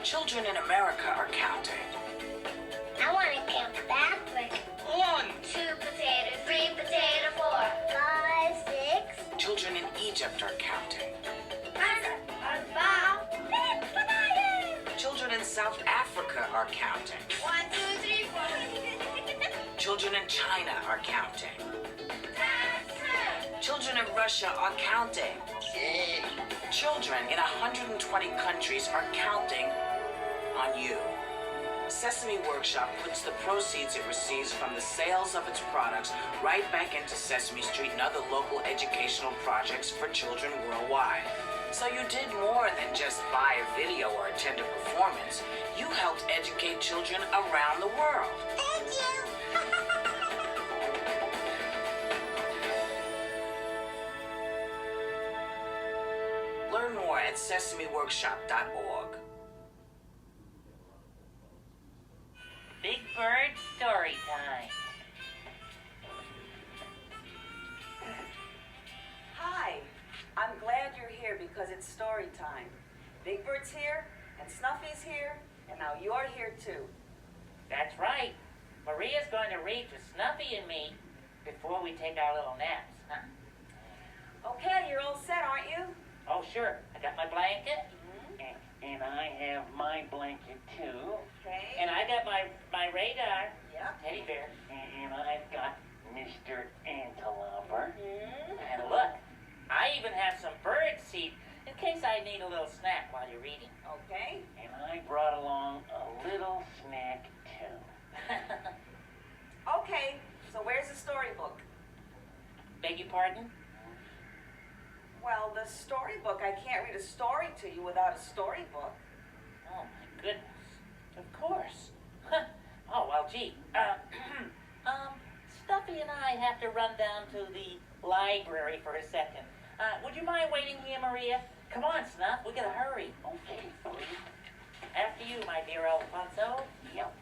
Children in America are counting. I want to count backward. 1, 2 potatoes, 3 potatoes, 4, 5, 6. Children in Egypt are counting. Children in South Africa are counting. 1, 2, 3, 4. Children in China are counting. Children in Russia are counting. Children in 120 countries are counting on you. Sesame Workshop puts the proceeds it receives from the sales of its products right back into Sesame Street and other local educational projects for children worldwide. So you did more than just buy a video or attend a performance. You helped educate children around the world. Thank you. Learn more at sesameworkshop.org. Big Bird Storytime. Hi, I'm glad you're here because it's story time. Big Bird's here, and Snuffy's here, and now you're here too. That's right. Maria's going to read to Snuffy and me before we take our little naps. Huh? Okay, you're all set, aren't you? Oh, sure. I got my blanket. and I have my blanket too. Okay. And I got my radar. Yep. Teddy bear. And I've got Mr. Anteloper. And look, I even have some bird seed in case I need a little snack while you're reading. Okay. And I brought along a little snack too. Okay, so where's the storybook? Beg your pardon? Well, the storybook, I can't read a story to you without a storybook. Oh, my goodness. Of course. Oh, well, gee. Stuffy and I have to run down to the library for a second. Would you mind waiting here, Maria? Come on, Snuff. We gotta hurry. Okay, Philly. After you, my dear Alfonso. Yep.